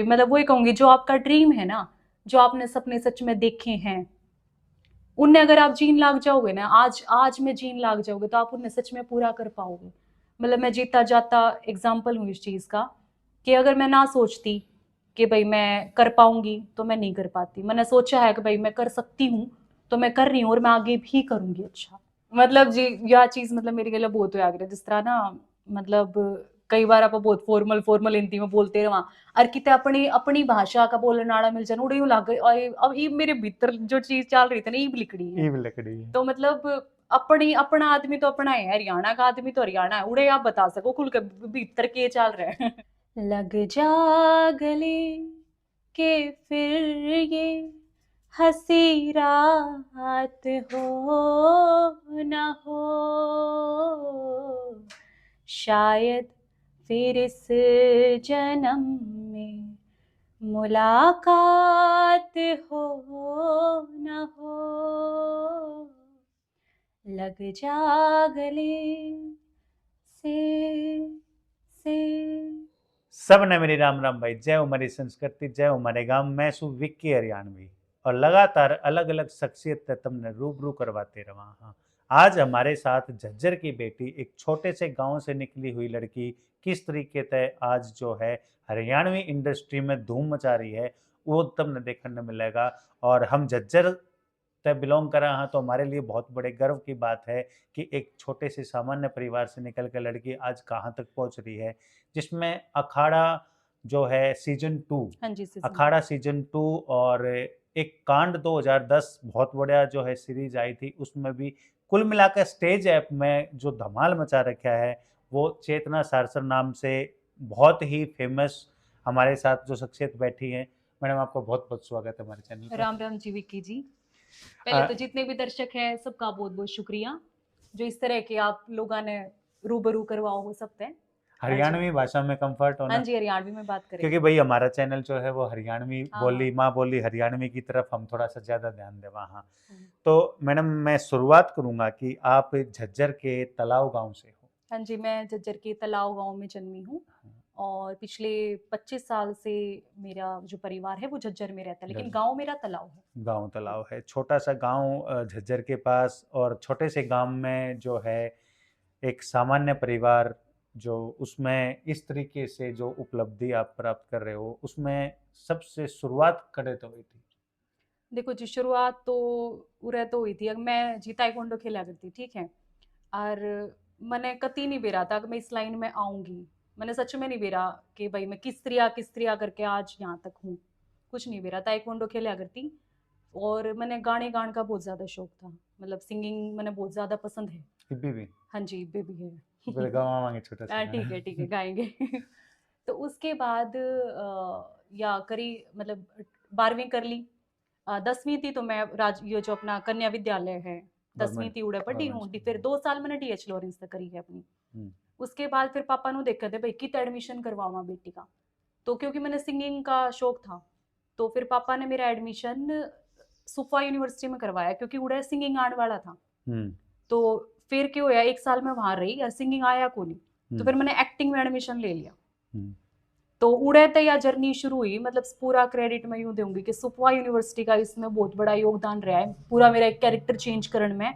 मतलब वही कहूंगी, जो आपका ड्रीम है ना, जो आपने सपने सच में देखे हैं, उनने अगर आप जीन लाग जाओगे ना, आज में जीन लाग जाओगे, तो आप उन्हें सच में पूरा कर पाओगे। मतलब मैं जीता जाता एग्जाम्पल हूँ इस चीज़ का, कि अगर मैं ना सोचती कि भाई मैं कर पाऊंगी, तो मैं नहीं कर पाती। मैंने सोचा है कि भाई मैं कर सकती हूँ, तो मैं कर रही हूँ और मैं आगे भी करूंगी। अच्छा, मतलब जी यह चीज़ मतलब मेरे लिए बहुत याद है। जिस तरह ना, मतलब कई बार आप बहुत फॉर्मल फॉर्मल हिंदी में बोलते रहो, और किते अपनी अपनी भाषा का बोलने वाला मिल जाए, उड़े यूं लग गए अब ये मेरे भीतर जो चीज चल रही थी ना, ईब लिखड़ी है। ईव लकड़ी है। तो मतलब अपनी अपना आदमी तो अपना है, हरियाणा का आदमी तो हरियाणा है। उड़े आप बता सको खुल के भीतर के चल रहे हैं। लग जा गले के फिर ये हंसी रात हो न हो, शायद फिर इस जन्म में मुलाकात हो न हो। लग जा गले से। सब ने मेरी राम राम भाई, जय हो हमारी संस्कृति, जय हो हमारे गांव। मैं सु विक्की हरियाणवी और लगातार अलग अलग शख्सियत तुमने रूबरू करवाते रहा। हाँ, आज हमारे साथ झज्जर की बेटी, एक छोटे से गांव से निकली हुई लड़की, किस तरीके से आज जो है हरियाणवी इंडस्ट्री में धूम मचा रही है, वो तुमने देखने मिलेगा। और हम झज्जर से बिलोंग कर रहे हैं, तो हमारे लिए बहुत बड़े गर्व की बात है कि एक छोटे से सामान्य परिवार से निकल कर लड़की आज कहाँ तक पहुंच रही है, जिसमें अखाड़ा जो है सीजन 2, हाँ जी, सीजन अखाड़ा सीजन 2, और एक कांड 2010 बहुत बढ़िया जो है सीरीज आई थी, उसमें भी कुल मिलाकर स्टेज ऐप में जो धमाल मचा रखा है, वो चेतना सारसर नाम से बहुत ही फेमस हमारे साथ जो शख्सियत बैठी है। मैडम, आपका बहुत बहुत स्वागत है हमारे चैनल पर। राम राम जी विक्की जी। पहले तो जितने भी दर्शक हैं सबका बहुत बहुत शुक्रिया, जो इस तरह के आप लोगों ने रूबरू करवाओ हो सकते हैं। हाँ जी, हरियाणवी भाषा में कंफर्ट हाँ होना, जी, हरियाणवी में बात क्योंकि करेंगे। भाई हमारा चैनल जो है वो हरियाणवी हाँ हाँ। बोली, माँ बोली हरियाणवी की तरफ हम थोड़ा सा ज़्यादा ध्यान दें वहाँ। हम्म। तो मैडम, मैं शुरुआत करूँगा कि आप झज्जर के तालाव गांव से हो। हाँ जी, मैं झज्जर के तालाव गांव में जन्मी हूँ, और पिछले 25 साल से मेरा जो परिवार है वो झज्जर में रहता है, लेकिन गांव मेरा तालाव है। गांव तालाव है, छोटा सा गांव झज्जर के पास, और छोटे से गांव में जो है एक सामान्य परिवार, जो उसमें इस तरीके से जो उपलब्धि आप प्राप्त कर रहे हो, उसमें सबसे शुरुआत करे तो हुई थी। देखो जी, शुरुआत तो उरे तो हुई थी। अब मैं जी ताइक्वांडो खेला करती, ठीक है, और मैंने कती नहीं बेरा था कि मैं इस लाइन में आऊंगी। मैंने सच में नहीं बेरा कि भाई मैं किस तरह करके आज यहाँ तक हूँ। कुछ नहीं बेरा, ताइक्वांडो खेला करती। और मैंने गाने गाने का बहुत ज़्यादा शौक था, मतलब सिंगिंग मैंने बहुत ज़्यादा पसंद है। इब्बी भी हाँ जी, बेबी है। फिर गाँव छोटा सा ठीक गाना। है ठीक है, गाएंगे। तो उसके बाद या करी, मतलब 12वीं कर ली। 10वीं थी तो मैं ये जो अपना कन्या विद्यालय है, 10वीं गवर्नमेंट थी उड़े पढ़ी गवर्नमेंट हूँ। फिर स्कूल। 2 साल मैंने डीएच लॉरेंस तक करी है अपनी। हम्म। उसके बाद फिर पापा ने देखा थे भाई कित एडमिशन करवावा बेटी का। तो क्योंकि मैंने सिंगिंग का शौक था, तो फिर पापा ने मेरा एडमिशन सुफा यूनिवर्सिटी में करवाया, क्योंकि उड़े सिंगिंग आने वाला था। हम्म। तो फिर क्या होया, 1 साल में वहां रही और सिंगिंग आया को नहीं। तो फिर हम्म। मैंने एक्टिंग में एडमिशन ले लिया। हम्म। तो उड़े तो यह जर्नी शुरू हुई, मतलब पूरा क्रेडिट मैं यूं दूंगी कि सुपवा यूनिवर्सिटी का इसमें बहुत बड़ा योगदान रहा है, पूरा मेरा एक कैरेक्टर चेंज करने में।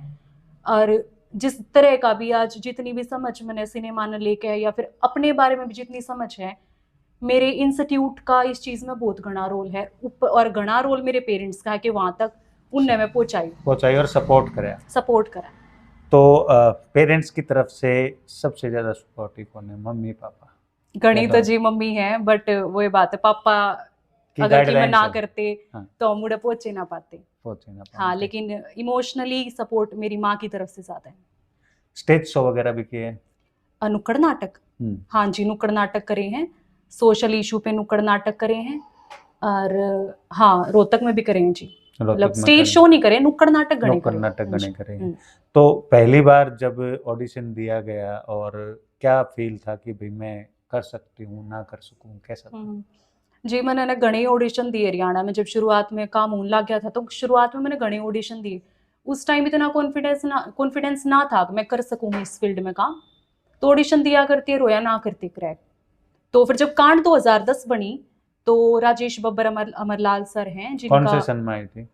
और जिस तरह का भी आज जितनी भी समझ मैंने सिनेमा ने लेके है, या फिर अपने बारे में भी जितनी समझ है, मेरे इंस्टीट्यूट का इस चीज में बहुत घना रोल है। और घना रोल मेरे पेरेंट्स का है कि वहां तक उनने मैं पहुंचाई और सपोर्ट करे। सपोर्ट करा। तो पेरेंट्स की तरफ से सबसे ज्यादा सपोर्टिव कौन है, मम्मी पापा या गणित तो दोनों जी मम्मी है, बट वो ये बात है, पापा की अगर कि मैं गाइडलाइन ना से? करते हाँ, तो हम उड़े पहुंचे ना पाते। पहुंचे ना हाँ, पाते। लेकिन इमोशनली सपोर्ट मेरी माँ की तरफ से ज्यादा है। स्टेज शो वगैरह भी किए? नुक्कड़ नाटक, हम्म। हाँ जी, नुक्कड़ नाटक करे हैं। सोशल इशू पे नुक्कड़ नाटक करे हैं। और हाँ, रोहतक में भी करे हैं जी। मतलब रोहतक में स्टेज करें, शो नहीं करे, नुक्कड़ नाटक गणे नुक्कड़ करे। नाटक हाँ गणे जी। करे हैं। तो पहली बार जब ऑडिशन दिया गया, और क्या फील था कि भाई मैं कर सकती हूँ, ना कर सकूँ, कैसा था? जी, मैंने ना घणे ऑडिशन दिए हरियाणा में। जब शुरुआत में काम होने लग गया था, तो शुरुआत में मैंने घणे ऑडिशन दिए। उस टाइम इतना कॉन्फिडेंस ना था कि मैं कर सकूंगी इस फील्ड में काम। तो ऑडिशन दिया करती है, रोया ना करती क्रैक। तो फिर जब कांड 2010 बनी, तो राजेश बब्बर अमरलाल सर हैं कौन जिनका, से सन में आई थी?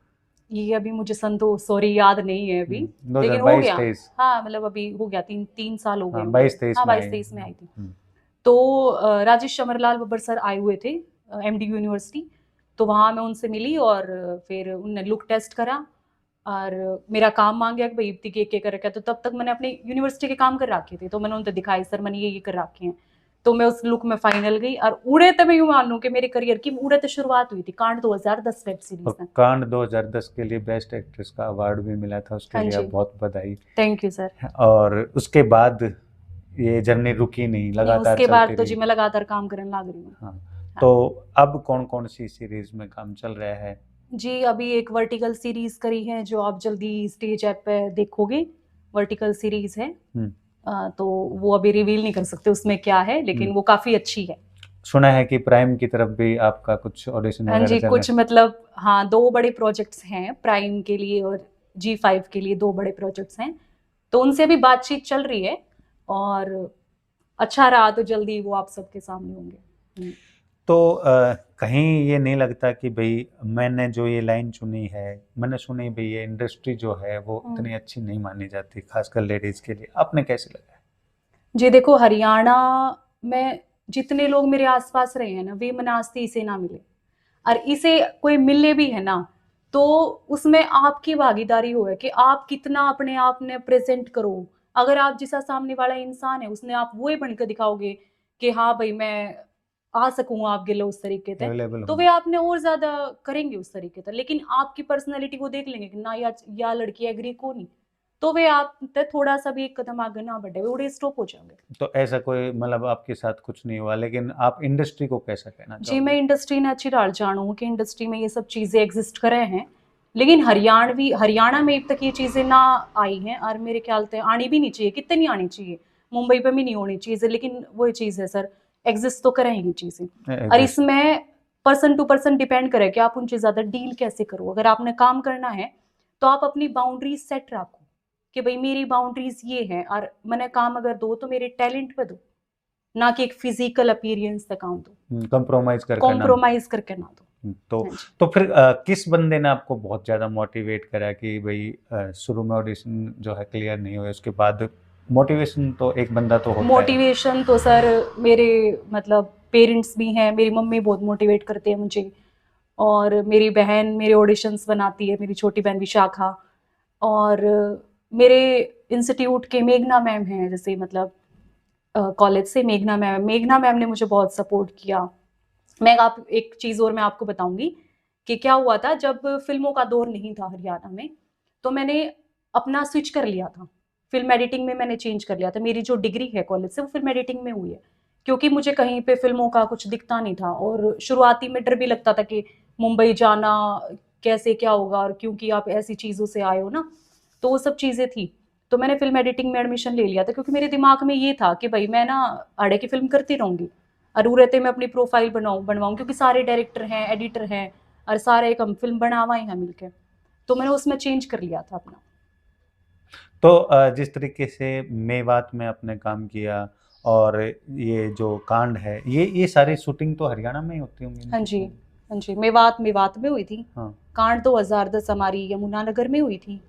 ये अभी मुझे सन तो सॉरी याद नहीं है अभी, दो लेकिन हजार हो बाईस गया। तेईस हाँ मतलब अभी हो गया, तीन तीन साल हो गए हाँ होंगे। 22-23 हाँ में 22-23 में आई थी। हम्म, तो राजेश अमरलाल बब्बर सर आए हुए थे MD यूनिवर्सिटी। तो वहाँ मैं उनसे मिली और फिर उनने लुक टेस्ट करा और मेरा काम मांग गया कि भाई इतनी के कर रखा है। तो तब तक मैंने अपनी यूनिवर्सिटी के काम कर रखे थे, तो मैंने उनको दिखाई, सर मैंने ये कर रखे हैं। तो मैं उस लुक में फाइनल गई और उड़े तो मैं यूं मान लूं कि मेरे करियर की उड़े तो शुरुआत हुई थी कांड 2010 वेब सीरीज और में। कांड 2010 के लिए बेस्ट एक्ट्रेस का अवार्ड भी मिला था, उसके हाँ लिए जी, आप बहुत बधाई। Thank you sir. और उसके बाद ये जर्नी रुकी नहीं, नहीं लगातार उसके बाद चलती तो रही। जी मैं लगातार काम करने लग रही हूँ। हाँ, हाँ। तो अब कौन कौन सी सीरीज में काम चल रहा है? जी अभी एक वर्टिकल सीरीज करी है जो आप जल्दी स्टेज ऐप पे देखोगे, वर्टिकल सीरीज है। हम्म, तो वो अभी रिवील नहीं कर सकते उसमें क्या है, लेकिन वो काफी अच्छी है। सुना है कि प्राइम की तरफ भी आपका कुछ ऑडिशन हाँ वगैरह जी, चल कुछ रहा मतलब हाँ 2 बड़े प्रोजेक्ट्स हैं प्राइम के लिए और G5 के लिए, 2 बड़े प्रोजेक्ट्स हैं। तो उनसे अभी बातचीत चल रही है और अच्छा रहा तो जल्दी वो आप सबके सामने होंगे। है? तो कहीं ये नहीं लगता कि भाई मैंने जो ये लाइन चुनी है, मैंने सुनी भाई ये इंडस्ट्री जो है वो इतनी अच्छी नहीं मानी जाती, खासकर लेडीज के लिए, आपने कैसे लगा? जी देखो, हरियाणा में जितने लोग मेरे आसपास रहे हैं ना, वे मनास्ती इसे ना मिले, और इसे कोई मिले भी है ना, तो उसमें आपकी भागीदारी हो है कि आप कितना अपने आप ने प्रेजेंट करो। अगर आप जिसा सामने वाला इंसान है उसने आप वो ही बनकर दिखाओगे कि हाँ भाई मैं आ सकूँ आपके लिए उस तरीके से, अवेलेबल तो हो। वे आपने और ज्यादा करेंगे उस तरीके से। लेकिन आपकी पर्सनैलिटी को देख लेंगे कि ना या लड़की एग्री को नहीं, तो वे आप पे थोड़ा सा भी एक कदम आगे ना बढ़े, वे उड़े स्टॉप हो जाएंगे। तो ऐसा कोई मतलब आपके साथ कुछ नहीं हुआ, लेकिन आप इंडस्ट्री को कैसा कहना जी मैं चाहोगे? इंडस्ट्री ने अच्छी डाल जानूँ कि इंडस्ट्री में ये सब चीज़ें एग्जिस्ट कर रहे हैं, लेकिन हरियाणा में अब तक ये चीज़ें ना आई हैं और मेरे ख्याल से आनी भी नहीं चाहिए, कितनी नहीं आनी चाहिए, मुंबई पे भी नहीं होनी चाहिए, लेकिन वो चीज़ है सर, एग्जिस्ट तो करेंगी चीज़ें। और एग्जिस्ट। इसमें पर्सन टू पर्सन डिपेंड करे कि आप उनसे ज़्यादा डील कैसे करो। अगर आपने काम करना है तो आप अपनी बाउंड्रीज सेट रखो कि भाई मेरी बाउंड्रीज ये है, और मैंने काम अगर दो तो मेरे टैलेंट पे दो, ना कि एक फिजिकल अपीयरेंस से काम दो, कंप्रोमाइज करके ना। कॉम्प्रोमाइज करके ना दो। तो हाँ जी। तो फिर किस बंदे ने आपको बहुत ज़्यादा मोटिवेट करा कि भाई शुरू में ऑडिशन जो है क्लियर नहीं हुए, उसके बाद मोटिवेशन तो एक बंदा तो होता है। मोटिवेशन तो सर मेरे मतलब पेरेंट्स भी हैं, मेरी मम्मी बहुत मोटिवेट करते हैं मुझे, और मेरी बहन मेरे ऑडिशंस बनाती है, मेरी छोटी बहन विशाखा, और मेरे इंस्टीट्यूट के मेघना मैम हैं, जैसे मतलब कॉलेज से मेघना मैम ने मुझे बहुत सपोर्ट किया। मैं आप एक चीज़ और मैं आपको बताऊंगी कि क्या हुआ था जब फिल्मों का दौर नहीं था हरियाणा में, तो मैंने अपना स्विच कर लिया था, फिल्म एडिटिंग में मैंने चेंज कर लिया था। मेरी जो डिग्री है कॉलेज से वो फिल्म एडिटिंग में हुई है, क्योंकि मुझे कहीं पे फिल्मों का कुछ दिखता नहीं था, और शुरुआती में डर भी लगता था कि मुंबई जाना कैसे क्या होगा, और क्योंकि आप ऐसी चीज़ों से आए हो ना, तो वो सब चीज़ें थी। तो मैंने फिल्म एडिटिंग में एडमिशन ले लिया था, क्योंकि मेरे दिमाग में ये था कि भाई मैं ना आड़े की फिल्म करती रहूंगी, और रहते मैं अपनी प्रोफाइल बनवाऊँ, क्योंकि सारे डायरेक्टर हैं, एडिटर हैं, और सारे एक हम फिल्म बनावा ही हैं मिलके। तो मैंने उसमें चेंज कर लिया था अपना। तो जिस तरीके से मेवात में आपने काम किया, और ये जो कांड है, ये सारी शूटिंग तो हरियाणा में ही होती होंगी हाँ इनकी? जी, हाँ जी, मेवात में हुई थी। हाँ। कांड 2010 हमारी यमुनानगर में हुई थी,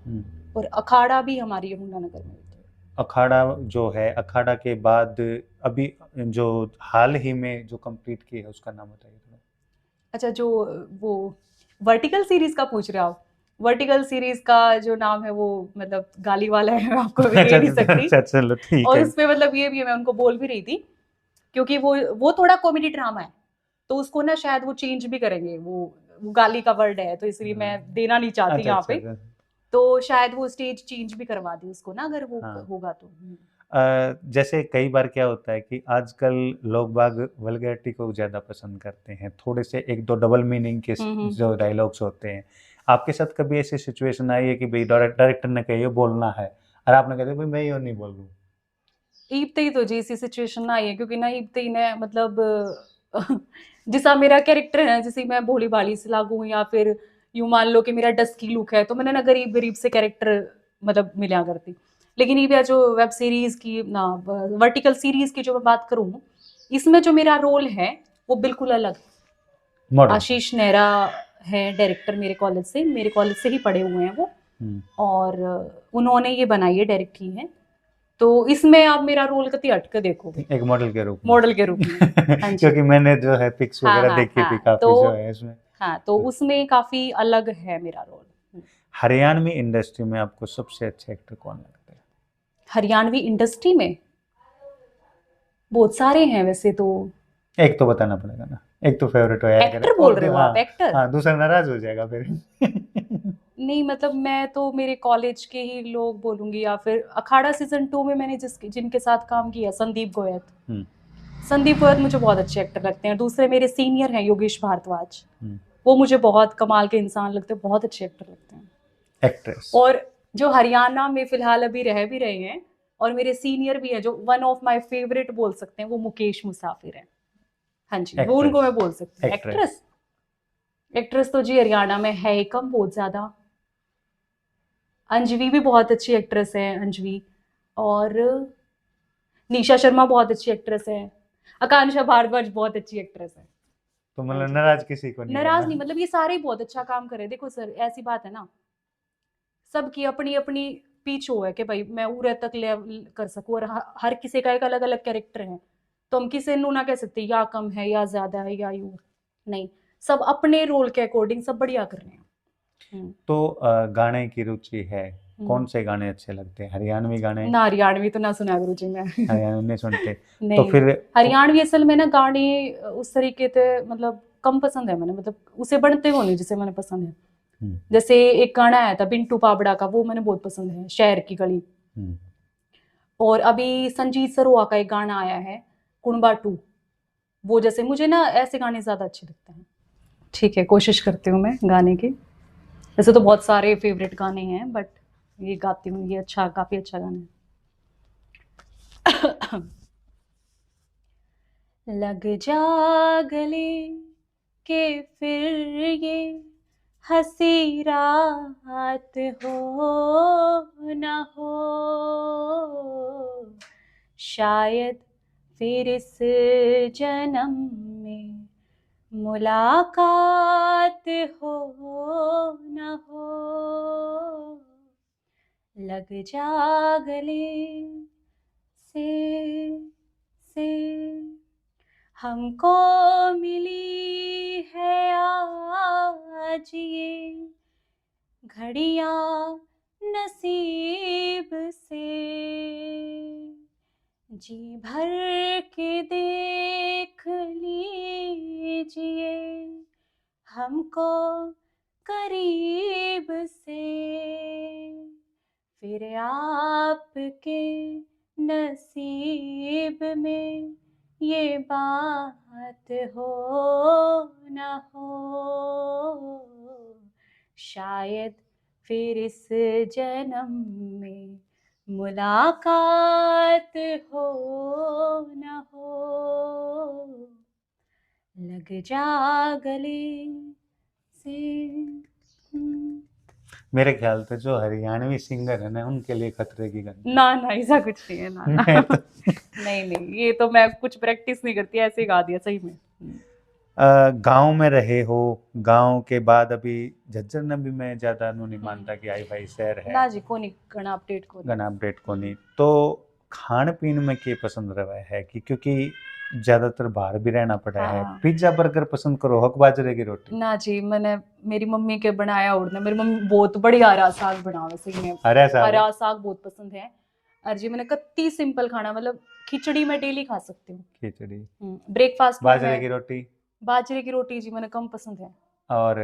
और अखाड़ा भी हमारी यमुनानगर में हुई थी। अखाड़ा जो है, अखाड़ा के बाद अभी जो हाल ही में जो कंप्लीट की है उसका नाम बताइए थोड़ा। अच्छा, जो वो वर्टिकल सीरीज का पूछ रहे हो आप? वर्टिकल सीरीज का जो नाम है वो मतलब गाली वाला है, मैं आपको अभी अच्छा दे नहीं अच्छा सकती। अच्छा, चलो ठीक और है। उसपे मतलब ये भी है, मैं उनको बोल भी रही थी, क्योंकि वो थोड़ा कॉमेडी ड्रामा है, तो उसको ना शायद वो चेंज भी करेंगे, वो गाली का वर्ड है, तो इसलिए मैं देना नहीं चाहती अच्छा यहाँ अच्छा पे। अच्छा। तो शायद वो स्टेज चेंज भी करवा दी उसको ना, अगर वो हाँ। होगा तो। जैसे कई बार क्या होता है कि आजकल लोग बाग वल्गैरिटी को ज़्यादा पसंद करते हैं, थोड़े से एक दो डबल मीनिंग के जो डायलॉग्स होते हैं। आपके साथ कभी ऐसी सिचुएशन आई है कि भाई डायरेक्टर ने कहा ये बोलना है, और आपने कहते भाई मैं ये नहीं बोल रहा हूँ? ईब ही तो जी ऐसी सिचुएशन आई है, क्योंकि ना ईब ही ने मतलब जिसा मेरा कैरेक्टर है, जैसे मैं भोली भाली से लागू हूँ, या फिर यूं मान लो कि मेरा डस्की लुक है, तो मैंने ना गरीब गरीब से कैरेक्टर मतलब मिला करती। लेकिन ये जो वेब सीरीज की ना वर्टिकल सीरीज की जो मैं बात करूँ, इसमें जो मेरा रोल है वो बिल्कुल अलग है। मॉडल। आशीष नेहरा है डायरेक्टर, मेरे कॉलेज से ही पढ़े हुए हैं वो, और उन्होंने ये बनाई है, डायरेक्ट की है। तो इसमें आप मेरा रोल कति हटके देखोगे, एक मॉडल के रूप में। मॉडल के रूप में। हाँ जी। क्योंकि मैंने जो है पिक्स हाँ, वगैरह हाँ, देखी थी हाँ, काफी तो जो है इसमें। हाँ, तो उसमें काफी अलग है मेरा रोल। हरियाणवी इंडस्ट्री में आपको सबसे अच्छे एक्टर कौन लगते हैं? हरियाणवी इंडस्ट्री में बहुत सारे हैं वैसे तो। एक तो बताना पड़ेगा ना, एक तो फेवरेट हो यार। एक्टर बोल रहे हो आप, एक्टर? हाँ, दूसरा नाराज हो जाएगा फिर। नहीं मतलब मैं तो मेरे कॉलेज के ही लोग बोलूंगी, या फिर अखाड़ा सीजन 2 में मैंने जिनके साथ काम किया, संदीप गोयत। संदीप गोयत मुझे बहुत अच्छे एक्टर लगते हैं। दूसरे मेरे सीनियर हैं योगेश भारद्वाज, वो मुझे बहुत कमाल के इंसान लगते हैं, बहुत अच्छे एक्टर लगते हैं। एक्ट्रेस। और जो हरियाणा में फिलहाल अभी रह भी रहे हैं और मेरे सीनियर भी हैं, जो वन ऑफ माय फेवरेट बोल सकते हैं, वो मुकेश मुसाफिर हैं। हाँ जी, वो उनको मैं बोल सकती हूँ एक्ट्रेस। एक्ट्रेस तो जी हरियाणा में है ही कम, बहुत ज्यादा। अंजवि भी बहुत अच्छी एक्ट्रेस है, अंजवि। और निशा शर्मा बहुत अच्छी एक्ट्रेस है। आकांक्षा भारद्वाज बहुत अच्छी एक्ट्रेस है। तो मतलब नाराज किसी को नहीं नाराज करना। नहीं, मतलब ये सारे ही बहुत अच्छा काम करे। देखो सर, ऐसी बात है ना, सबकी अपनी अपनी पीछ हो है कि भाई मैं उरे तक ले कर सकूं, और हर किसी का एक अलग अलग कैरेक्टर है। तो हम किसी नू ना कह सकते या कम है या ज्यादा है या यू नहीं, सब अपने रोल के अकॉर्डिंग सब बढ़िया कर रहे हैं। तो गाने की रुचि है, कौन से गाने अच्छे लगते हैं? हरियाणवी गाने? ना हरियाणवी तो ना सुना करूँ जी मैं। हरियाणवी नहीं सुनते? तो नहीं, फिर हरियाणवी असल में ना गाने उस तरीके से मतलब कम पसंद है मैंने, मतलब उसे बनते हो नहीं जिसे मैंने पसंद है। जैसे एक गाना आया था बिंटू पाबड़ा का, वो मैंने बहुत पसंद है, शहर की गली। और अभी संजीत सरोआ का एक गाना आया है कुणबा 2, वो जैसे मुझे ना ऐसे गाने ज्यादा अच्छे लगते हैं। ठीक है, कोशिश करती हूँ मैं गाने की। वैसे तो बहुत सारे फेवरेट गाने हैं, बट ये गाती हूँ, ये अच्छा, काफी अच्छा गाना है। लग जा गले के फिर ये हंसी रात हो न हो, शायद फिर इस जन्म में मुलाकात हो न हो। लग जा गले से हमको मिली है आज ये घड़ियां नसीब से, जी भर के देख लीजिए हमको करीब से, फिर आपके नसीब में ये बात हो न हो, शायद फिर इस जन्म में मुलाकात हो न हो। लग जा गले से। मेरे ख्याल से जो हरियाणवी सिंगर है ना, उनके लिए खतरे की घंटी। ना ना, ऐसा कुछ नहीं है, ना ना। नहीं नहीं, ये तो मैं कुछ प्रैक्टिस नहीं करती, ऐसे ही गा दिया सही में। गांव में रहे हो, गांव के बाद अभी झज्जर ने भी मैं ज्यादा नहीं मानता कि आई भाई शहर है ना जी, को नहीं गणा अपडेट को नहीं। तो खान पीन में क्या पसंद रहा है कि क्योंकि ज्यादातर बाहर भी रहना पड़ा है, पिज्जा बर्गर पसंद करो, हक बाजरे की रोटी? ना जी, मैंने मेरी मम्मी के बनाया, और मेरी मम्मी बहुत बढ़िया हरा साग बनावे, सही में हरा साग बहुत पसंद है। और जी मैंने कत्ती सिंपल खाना, मतलब खिचड़ी मैं डेली खा सकती हूँ, खिचड़ी। ब्रेकफास्ट बाजरे की रोटी? बाजरे की रोटी जी मैंने कम पसंद है। और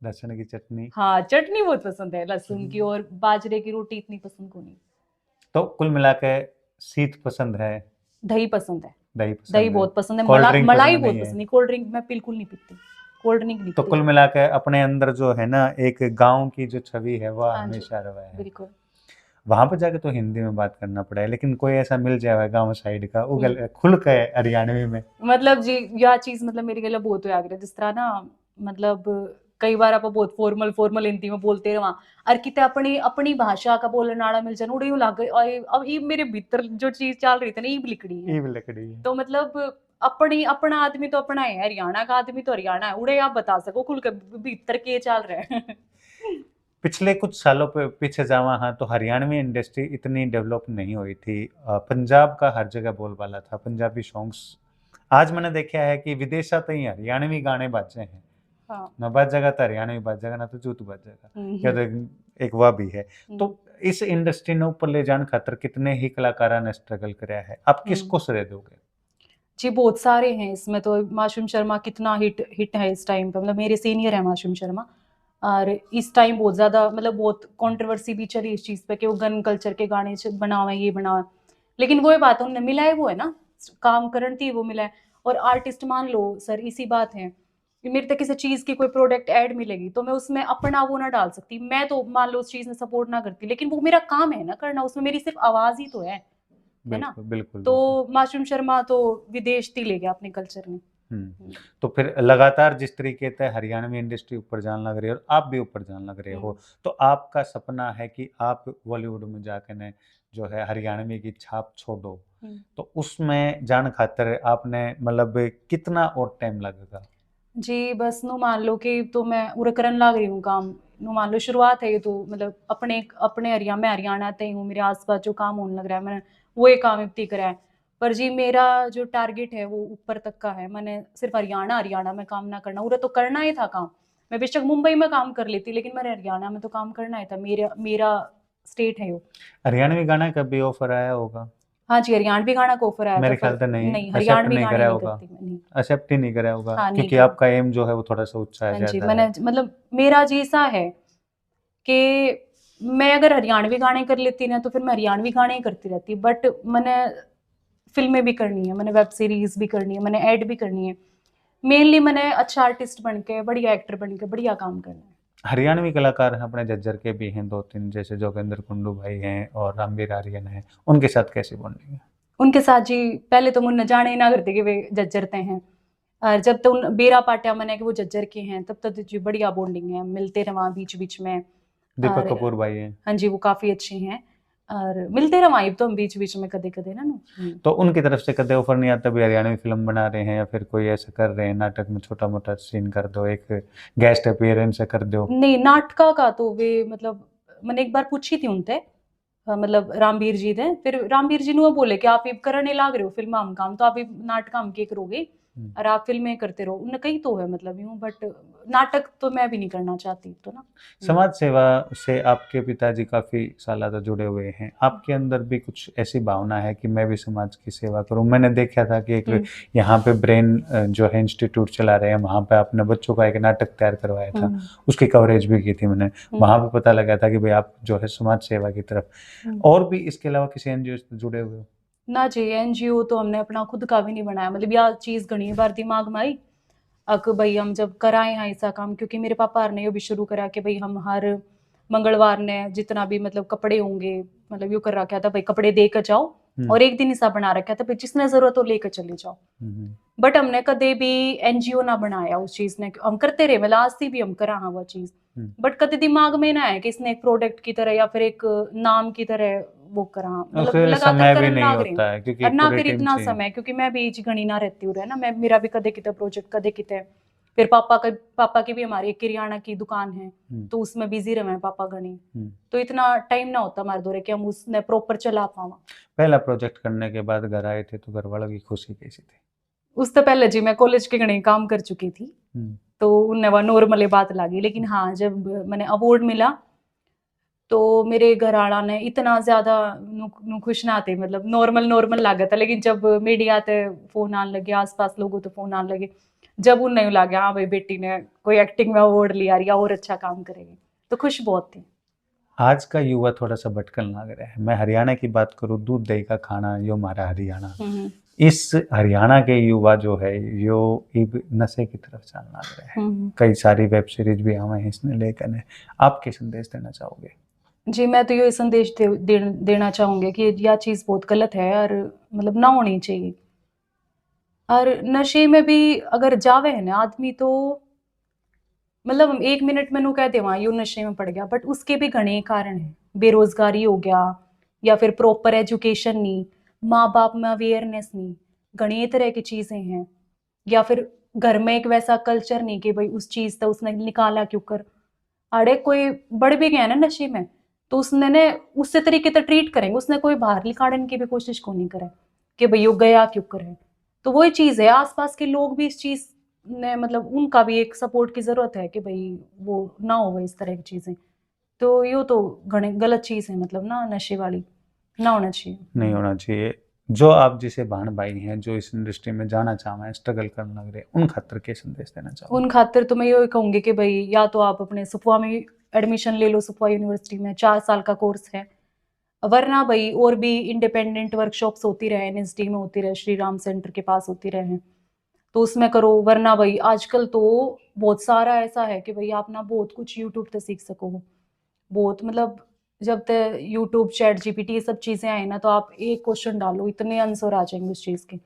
लहसुन की चटनी? हाँ, चटनी बहुत पसंद है लहसुन की, और बाजरे की रोटी इतनी पसंद को नहीं। तो कुल मिलाकर शीत पसंद है? दही पसंद है, दही बहुत पसंद है। मलाई बहुत पसंद नहीं, कोल्ड ड्रिंक मैं बिल्कुल नहीं पीती, कोल्ड ड्रिंक नहीं। तो कुल मिलाकर अपने अंदर जो है ना एक गांव की जो छवि है वह हमेशा रहा है। बिल्कुल। वहां पर जाके तो हिंदी में बात करना पड़ा है, लेकिन कोई ऐसा मिल जाएगा गांव साइड का उगल खुल के हरियाणवी में? मतलब जी यह चीज मतलब मेरे लिए बहुत हो गया, जिस तरह ना, मतलब कई बार आप बहुत फॉर्मल हिंदी में बोलते रहे वहाँ, और कितने अपनी अपनी भाषा का बोलने नाड़ा मिल जाए उड़े लग गए। अब ये मेरे भीतर जो चीज चल रही थी ना, ईब लिकड़ी है। ईब लकड़ी है। तो मतलब अपनी अपना आदमी तो अपना है, हरियाणा का आदमी तो हरियाणा है, उड़े आप बता सको खुल के भीतर के चल रहे हैं। पिछले कुछ सालों पे पीछे जावा हाँ तो हरियाणवी इंडस्ट्री इतनी डेवलप नहीं हुई थी। पंजाब का हर जगह बोलबाला था, पंजाबी सॉन्ग्स। आज मैंने देखा है कि विदेशा तो ही हरियाणवी गाने बाजे हैं, हाँ। ना बाजेगा तो हरियाणवी बाजेगा, ना तो जूत बाजेगा, या तो हम्म। एक वह भी है। तो इस इंडस्ट्री ने ऊपर ले जाने खातर कितने ही कलाकारों ने स्ट्रगल कराया है, आप किसको श्रेय दोगे? जी बहुत सारे हैं इसमें, तो मासूम शर्मा कितना हिट है इस टाइम पे, मतलब मेरे सीनियर है मासूम शर्मा, और इस टाइम बहुत ज़्यादा मतलब बहुत कंट्रोवर्सी भी चली इस चीज़ पे कि वो गन कल्चर के गाने बनावे, ये बनावे, लेकिन वो बात उन्हें मिला है, वो है ना काम करन थी वो मिला है। और आर्टिस्ट मान लो सर, इसी बात है कि मेरे तक किसी चीज़ की कोई प्रोडक्ट ऐड मिलेगी तो मैं उसमें अपना वो ना डाल सकती, मैं तो मान लो उस चीज़ में सपोर्ट ना करती, लेकिन वो मेरा काम है ना करना, उसमें मेरी सिर्फ आवाज़ ही तो है ना। बिल्कुल बिल्कुल तो बिल्कुल। मासूम शर्मा तो विदेश ही ले गया अपने कल्चर में। तो फिर लगातार जिस तरीके से हरियाणवी इंडस्ट्री ऊपर जाने लग रही है और आप भी ऊपर जाने लग रहे हो, तो आपका सपना है कि आप बॉलीवुड में जाकर ने जो है हरियाणवी की छाप छोड़ो, तो उसमें जान खातर आपने मतलब कितना और टाइम लगेगा? जी बस नो मान लो कि तो मैं उरे करन लाग रही हूँ काम, नो मान लो शुरुआत है ये तो, मतलब अपने अपने मैं हरियाणा ते ही हूँ, मेरे आसपास जो काम होने लग रहा है मैंने वो ये काम इतनी करा है, पर जी मेरा जो टारगेट है वो ऊपर तक का है, मैंने सिर्फ हरियाणा हरियाणा में काम ना करना, उरे तो करना ही था काम, मैं बेशक मुंबई में काम कर लेती लेकिन मेरे हरियाणा में तो काम करना ही था, मेरा मेरा स्टेट है वो। हरियाणवी गाना का भी ऑफर आया होगा? हाँ जी, हरियाणवी गाना का ऑफर आया था, मेरे पर ख्याल से नहीं नहीं एक्सेप्ट हरियाणवी नहीं गाने करा नहीं होगा, करती मैं, नहीं। एक्सेप्ट ही नहीं करा होगा, हाँ नहीं क्योंकि करा। आपका एम जो है वो थोड़ा सा ऊंचा है, हाँ जी, ज्यादा मैंने है। मतलब मेरा जी ऐसा है कि मैं अगर हरियाणवी गाने कर लेती ना तो फिर मैं हरियाणवी गाने ही करती रहती, बट मैंने फिल्में भी करनी है, मैंने वेब सीरीज भी करनी है, मैंने ऐड भी करनी है, मेनली मैंने अच्छा आर्टिस्ट बन के बढ़िया एक्टर बन के बढ़िया काम करना है। हरियाणवी कलाकार हैं अपने झज्जर के भी हैं दो तीन, जैसे जोगेंद्र कुंडू भाई हैं और रामवीर आर्यन हैं, उनके साथ कैसी बॉन्डिंग है? उनके साथ जी पहले तो मुझे जाने ही ना करते कि वे जज्जरते हैं, और जब तो उन बेरा पाटिया मने कि वो जज्जर के हैं तब तक जी बढ़िया बॉन्डिंग है, मिलते रहा बीच बीच में। दीपक और कपूर भाई हैं। हाँ जी वो काफी अच्छे हैं, और मिलते रहा तो हम बीच बीच में कदे कदे ना तो उनकी तरफ से कदे ऑफर नहीं आता भी हरियाणवी फिल्म बना रहे हैं या फिर कोई ऐसा कर रहे हैं नाटक में छोटा मोटा सीन कर दो, एक गेस्ट अपीयरेंस कर दो? नहीं नाटका का तो वे मतलब मैंने एक बार पूछी थी उनसे, मतलब रामवीर जी थे, फिर रामवीर जी ने वो बोले कि आप ये करने लाग रहे हो फिल्म हम काम, तो आप ये नाटक हम के करोगे और आप फिल्में करते रहो, उन्हें कही तो है मतलब यूं, बट नाटक तो मैं भी नहीं करना चाहती तो ना। समाज सेवा से आपके पिताजी काफी साल से जुड़े हुए हैं, आपके अंदर भी कुछ ऐसी भावना है कि मैं भी समाज की सेवा करूं? मैंने देखा था कि एक यहाँ पे ब्रेन जो है इंस्टीट्यूट चला रहे हैं, वहाँ पे आपने बच्चों का एक नाटक तैयार करवाया था, उसकी कवरेज भी की थी मैंने, वहाँ पे पता लगा था कि भाई आप जो है समाज सेवा की तरफ। और भी इसके अलावा किसी एनजीओ से जुड़े हुए हो? ना जी एनजीओ तो हमने अपना खुद का भी नहीं बनाया, मतलब यह चीज घनी बार दिमाग में आई अक भाई हम जब कराए हैं ऐसा काम, क्योंकि मेरे पापा ने ये भी शुरू करा कि भाई हम हर मंगलवार ने जितना भी मतलब कपड़े होंगे, मतलब यू कर रखा था भाई कपड़े दे कर जाओ, और एक दिन ऐसा बना रखा था भाई जिसने जरूरत हो लेकर चले जाओ, बट हमने कदे भी एनजीओ ना बनाया उस चीज ने, हम करते रहे मतलब आज भी हम करा हाँ वो चीज, बट कदे दिमाग में ना है कि इसने एक प्रोडक्ट की तरह या फिर एक नाम की तरह वो करा, मतलब उसके लिए लगातार समय भी करन नहीं लाग रहे होता है क्योंकि और एक ना पूरी फिर टीम इतना चाहिए। समय, क्योंकि मैं भी घनी ना रहती हूँ ना, मैं मेरा भी कदे किते प्रोजेक्ट कदे किते, फिर पापा की भी हमारी एक किरियाना की दुकान है तो उसमें बिजी रहे पापा घनी, तो इतना टाइम ना होता हमारे दौरे कि हम उसने प्रॉपर चला पावा। पहला प्रोजेक्ट करने के बाद घर आए थे तो घर वालों की खुशी कैसी थी? उससे पहले जी मैं कॉलेज के घने काम कर चुकी थी, तो उन्हें वह नॉर्मल बात लगी, लेकिन हाँ जब मैंने अवार्ड मिला तो मेरे घर आला ने इतना ज्यादा नु खुश ना थे, मतलब नॉर्मल नॉर्मल लगा था, लेकिन जब मीडिया ते फोन आने लगे आसपास लोगों तो फोन आने लगे, जब उन्हें लगा हाँ भाई बेटी ने कोई एक्टिंग में अवार्ड लिया या और अच्छा काम करेगी, तो खुश बहुत थी। आज का युवा थोड़ा सा भटकन लग रहा है, मैं हरियाणा की बात करूँ, दूध दही का खाना यो हमारा हरियाणा, इस हरियाणा के युवा जो है यो इब नशे की तरफ चलने लग रहे हैं, कई सारी वेब सीरीज भी हमें इसने लेकर, आप क्या संदेश देना चाहोगे? जी मैं तो ये संदेश देना चाहूंगी कि यह चीज बहुत गलत है और मतलब ना होनी चाहिए, और नशे में भी अगर जावे है ना आदमी तो मतलब हम 1 मिनट में कह दे वहाँ यू नशे में पड़ गया, बट उसके भी घने कारण है, बेरोजगारी हो गया या फिर प्रॉपर एजुकेशन नहीं, माँ बाप में अवेयरनेस नहीं, घणी तरह की चीजें हैं, या फिर घर में एक वैसा कल्चर नहीं कि भाई उस चीज तो उसने निकाला क्यों कर। अरे कोई बढ़ भी गया ना नशे में, तो उसने ने उससे तरीके से ट्रीट करेंगे, उसने कोई बाहर निकालने की भी कोशिश को नहीं करे कि भाई वो गया क्यों करे। तो वही चीज है, आसपास के लोग भी इस चीज ने मतलब उनका भी एक सपोर्ट की जरूरत है कि भाई वो ना हो इस तरह की चीजें। तो यो तो घणे गलत चीज है, मतलब ना नशे वाली ना होना चाहिए। नहीं होना चाहिए। जो आप जिसे बहन भाई हैं जो इस इंडस्ट्री में जाना चाहें, स्ट्रगल करने लग रहे, उन खातर के संदेश देना चाहूँगा? उन खातिर तो मैं ये कहूंगी कि भाई या तो आप अपने सुपवा में एडमिशन ले लो, सुपवा यूनिवर्सिटी में 4 साल का कोर्स है, वरना भाई और भी इंडिपेंडेंट वर्कशॉप्स होती रहे, एनएसडी में होती रहे, श्री राम सेंटर के पास होती रहे, तो उसमें करो। वरना भाई आजकल तो बहुत सारा ऐसा है कि भाई आप ना बहुत कुछ यूट्यूब से सीख सको हो। बहुत मतलब जब तक यूट्यूब, चैट जीपीटी ये सब चीजें आई ना, तो आप एक क्वेश्चन डालो इतने आंसर आ जाएंगे उस चीज के।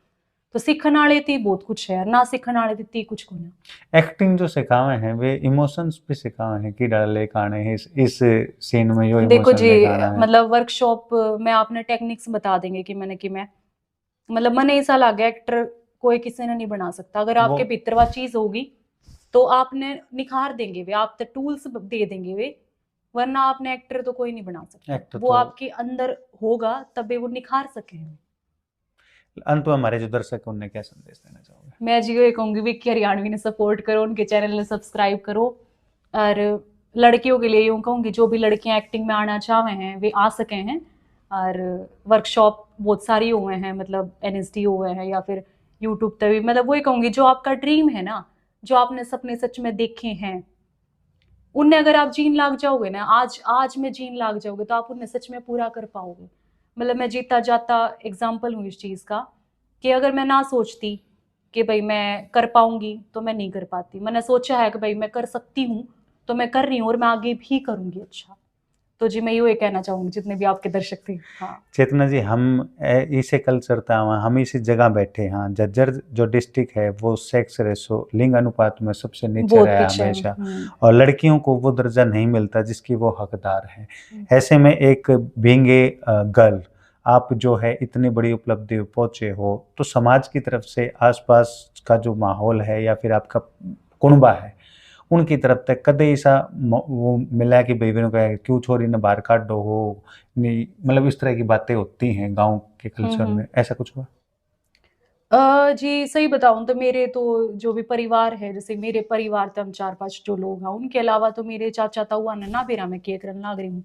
तो सीखने वाले थी बहुत कुछ है, ना सीखने वाले थी कुछ को ना। एक्टिंग जो सिखावे हैं वे इमोशंस भी सिखावे हैं कि डाले गाने हैं इस सीन में यो देखो इमोशन जी, दिखाना है। मतलब वर्कशॉप में आपने टेक्निक्स बता देंगे कि मैं मतलब मन ऐसा लगा एक्टर कोई किसी ने नहीं बना सकता। अगर आपके वो भीतर वो चीज होगी तो आपने निखार देंगे वे, आप तो टूल्स दे देंगे वे, वरना आपने एक्टर तो कोई नहीं बना सकता। एक्टर वो तो आपके अंदर होगा तबे वो निखार सके। अंत में हमारे जो दर्शक हैं उन्हें क्या संदेश देना चाहोगे? मैं जी ये कहूंगी विक्की हरियाणवी ने सपोर्ट करो, उनके चैनल ने सब्सक्राइब करो। और लड़कियों के लिए यूँ कहूँगी जो भी लड़कियां एक्टिंग में आना चाहे हैं वे आ सके हैं। और वर्कशॉप बहुत सारी हुए हैं, मतलब एनएसडी हुए हैं या फिर यूट्यूब पे भी। मतलब वही कहूँगी जो आपका ड्रीम है ना, जो आपने सपने सच में देखे हैं, उनने अगर आप जीन लाग जाओगे ना, आज आज में जीन लाग जाओगे तो आप उन्हें सच में पूरा कर पाओगे। मतलब मैं जीता जाता एग्जाम्पल हूँ इस चीज़ का, कि अगर मैं ना सोचती कि भाई मैं कर पाऊंगी तो मैं नहीं कर पाती, मैंने सोचा है कि भाई मैं कर सकती हूँ तो मैं कर रही हूँ और मैं आगे भी करूंगी अच्छा। तो जी मैं ये कहना चाहूंगी जितने भी आपके दर्शक थे। हाँ चेतना जी, हम इसे कल्चर था हम इसी जगह बैठे। हाँ, झज्जर जो डिस्ट्रिक्ट है वो सेक्स रेशो लिंग अनुपात में सबसे नीचे बहुत रहा है पीछे है। हमेशा, और लड़कियों को वो दर्जा नहीं मिलता जिसकी वो हकदार है। ऐसे में एक बीइंग ए गर्ल आप जो है इतनी बड़ी उपलब्धि पे पहुंचे हो, तो समाज की तरफ से आसपास का जो माहौल है या फिर आपका कुनबा है उनकी तरफ तक कदे ऐसा वो मिला कि भाई बहनों का क्यों छोरी ने बाहर काट दो हो, नहीं मतलब इस तरह की बातें होती हैं गांव के कल्चर में, ऐसा कुछ हुआ? जी सही बताऊं तो मेरे तो जो भी परिवार है, जैसे मेरे परिवार तो हम 4-5 जो लोग हैं, उनके अलावा तो मेरे चाचा ताऊ ने ना बेरा में किए करन लाग रही हूँ।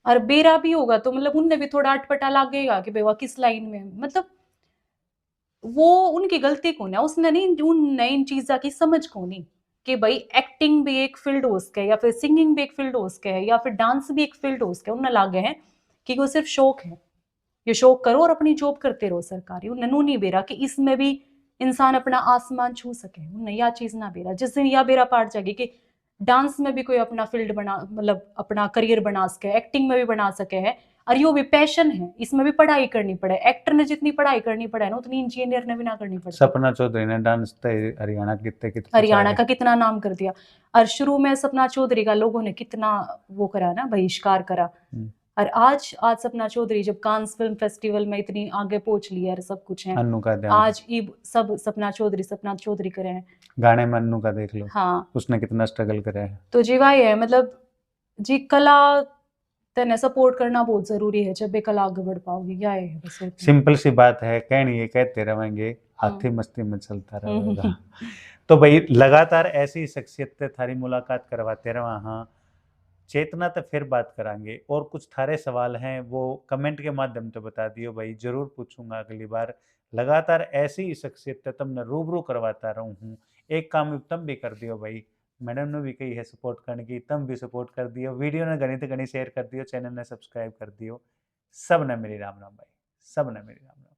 और बेरा भी होगा तो मतलब उनने भी थोड़ा अटपटा लागेगा कि भाई वह किस लाइन में है। मतलब वो उनकी गलती को ना, उसने नहीं उन नई चीजा की समझ को नहीं कि भाई एक्टिंग भी एक फील्ड हो सके, या फिर सिंगिंग भी एक फील्ड हो सके, या फिर डांस भी एक फील्ड हो सके। उन्हें लागे हैं कि वो सिर्फ शौक है, ये शौक करो और अपनी जॉब करते रहो सरकारी। उन्हें नू नहीं बेरा कि इसमें भी इंसान अपना आसमान छू सके। उन्हें यह चीज ना बेरा, जिस दिन यह बेरा पार जाएगी कि डांस में भी कोई अपना फील्ड बना, मतलब अपना करियर बना सके, एक्टिंग में भी बना सके है, और यो भी पैशन है, इसमें भी पढ़ाई करनी पड़े। एक्टर ने जितनी पढ़ाई करनी पड़े ना उतनी इंजीनियर ने भी ना करनी पड़ती। सपना चौधरी ने डांस हरियाणा कितने हरियाणा का कितना नाम कर दिया। और शुरू में सपना चौधरी का लोगों ने कितना वो करा ना, बहिष्कार करा। और आज आज सपना चौधरी जब कांस फिल्म फेस्टिवल में इतनी आगे पहुंच ली है, सब कुछ है, अन्नू का ध्यान आज ये सब सपना चौधरी करे हैं। गाने में अन्नू का देख लो, हाँ उसने कितना स्ट्रगल करा है। तो जी भाई है, मतलब जी कला तेने सपोर्ट करना बहुत जरूरी है, जब भी कला आगे बढ़ पाओगी। क्या है बस सिंपल सी बात है, कहनी है कहते रहेंगे, हाथी मस्ती में चलता रहेगा। हम्म। तो भाई लगातार ऐसी शख्सियत से थारी मुलाकात करवाते रहा। हाँ, चेतना तो फिर बात करांगे, और कुछ थारे सवाल हैं वो कमेंट के माध्यम से बता दियो भाई, जरूर पूछूंगा अगली बार। लगातार ऐसी ही शख्सियत तुमने रूबरू करवाता रहूं हूँ। एक काम तुम भी कर दियो भाई, मैडम ने भी कही है सपोर्ट करने की, तुम भी सपोर्ट कर दियो, वीडियो ने घनी तो घनी शेयर कर दियो, चैनल ने सब्सक्राइब कर दियो। सब ने मेरी राम राम भाई, सब ने मेरी राम राम।